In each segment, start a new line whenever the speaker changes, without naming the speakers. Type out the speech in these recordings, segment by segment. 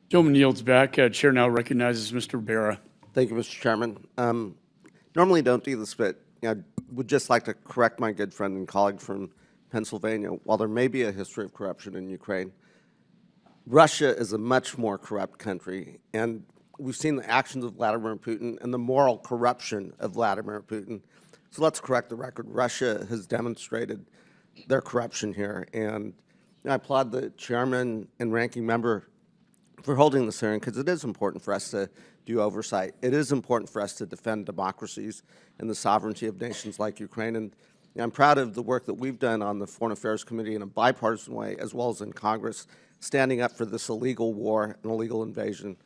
Gentleman yields back. Chair now recognizes Mr. Bera.
Thank you, Mr. Chairman. Normally don't do this, but would just like to correct my good friend and colleague from Pennsylvania. While there may be a history of corruption in Ukraine, Russia is a much more corrupt country, and we've seen the actions of Vladimir Putin and the moral corruption of Vladimir Putin. So let's correct the record. Russia has demonstrated their corruption here, and I applaud the chairman and ranking member for holding this hearing, because it is important for us to do oversight. It is important for us to defend democracies and the sovereignty of nations like Ukraine. And I'm proud of the work that we've done on the Foreign Affairs Committee in a bipartisan way, as well as in Congress, standing up for this illegal war and illegal invasion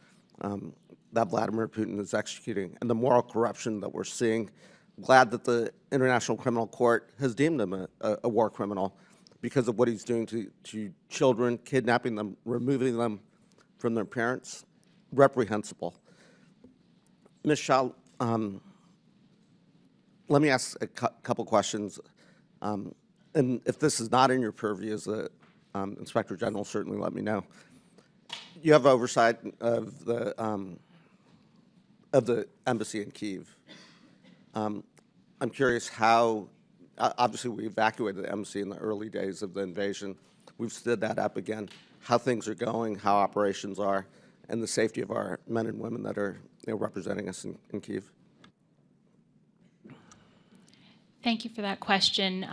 that Vladimir Putin is executing, and the moral corruption that we're seeing. I'm glad that the International Criminal Court has deemed him a war criminal because of what he's doing to children, kidnapping them, removing them from their parents. Reprehensible. Ms. Shaw, let me ask a couple questions. And if this is not in your purview as the Inspector General, certainly let me know. You have oversight of the embassy in Kyiv. I'm curious how, obviously we evacuated the embassy in the early days of the invasion. We've stood that up again. How things are going, how operations are, and the safety of our men and women that are representing us in Kyiv.
Thank you for that question.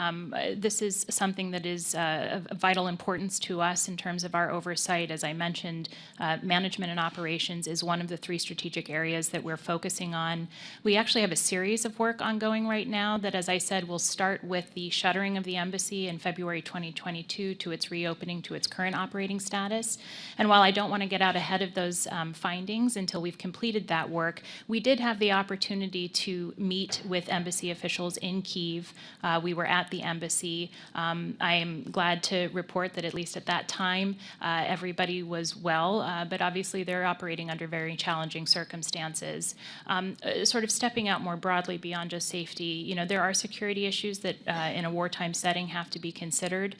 This is something that is of vital importance to us in terms of our oversight. As I mentioned, management and operations is one of the 3 strategic areas that we're focusing on. We actually have a series of work ongoing right now that, as I said, will start with the shuttering of the embassy in February 2022 to its reopening to its current operating status. And while I don't want to get out ahead of those findings until we've completed that work, we did have the opportunity to meet with embassy officials in Kyiv. We were at the embassy. I am glad to report that at least at that time, everybody was well, but obviously they're operating under very challenging circumstances. Sort of stepping out more broadly beyond just safety, there are security issues that in a wartime setting have to be considered.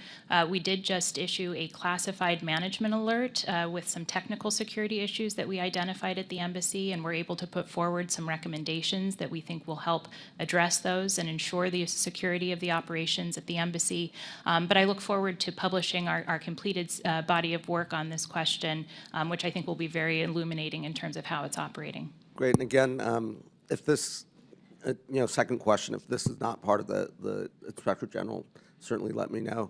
We did just issue a classified management alert with some technical security issues that we identified at the embassy, and we're able to put forward some recommendations that we think will help address those and ensure the security of the operations at the embassy. But I look forward to publishing our completed body of work on this question, which I think will be very illuminating in terms of how it's operating.
Great. And again, if this, second question, if this is not part of the Inspector General, certainly let me know.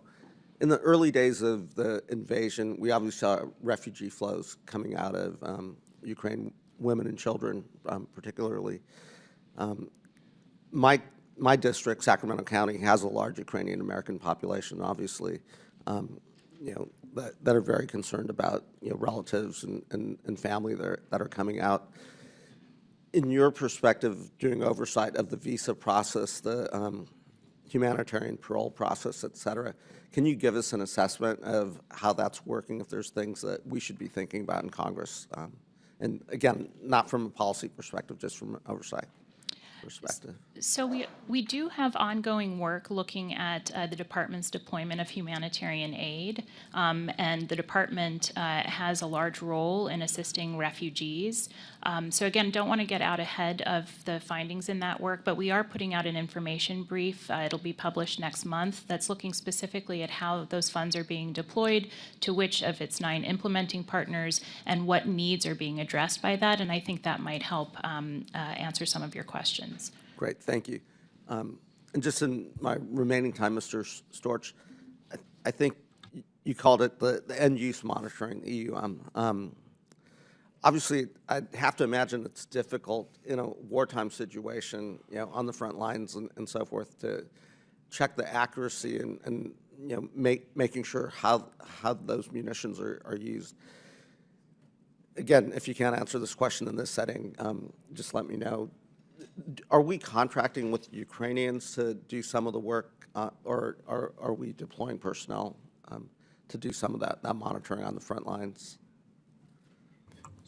In the early days of the invasion, we obviously saw refugee flows coming out of Ukraine, women and children particularly. My district, Sacramento County, has a large Ukrainian American population, obviously, that are very concerned about relatives and family that are coming out. In your perspective, doing oversight of the visa process, the humanitarian parole process, et cetera, can you give us an assessment of how that's working, if there's things that we should be thinking about in Congress? And again, not from a policy perspective, just from an oversight perspective.
So we do have ongoing work looking at the department's deployment of humanitarian aid, and the department has a large role in assisting refugees. So again, don't want to get out ahead of the findings in that work, but we are putting out an information brief. It'll be published next month that's looking specifically at how those funds are being deployed, to which of its 9 implementing partners, and what needs are being addressed by that, and I think that might help answer some of your questions.
Great, thank you. And just in my remaining time, Mr. Storch, I think you called it the end-use monitoring, the EUM. Obviously, I'd have to imagine it's difficult in a wartime situation, on the front lines and so forth, to check the accuracy and making sure how those munitions are used. Again, if you can't answer this question in this setting, just let me know. Are we contracting with Ukrainians to do some of the work, or are we deploying personnel to do some of that monitoring on the front lines?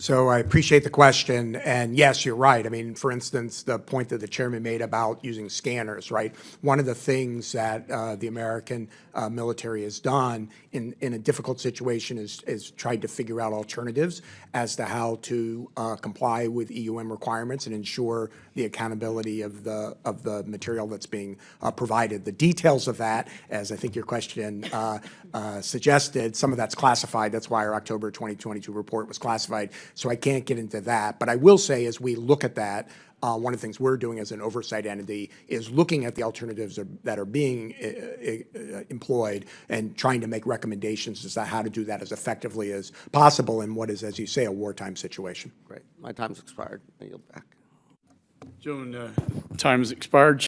So I appreciate the question, and yes, you're right. I mean, for instance, the point that the chairman made about using scanners, right? One of the things that the American military has done in a difficult situation is tried to figure out alternatives as to how to comply with EUM requirements and ensure the accountability of the material that's being provided. The details of that, as I think your question suggested, some of that's classified. That's why our October 2022 report was classified. So I can't get into that. But I will say, as we look at that, one of the things we're doing as an oversight entity is looking at the alternatives that are being employed and trying to make recommendations as to how to do that as effectively as possible in what is, as you say, a wartime situation.
Great. My time's expired. I yield back.
Joan, time's expired.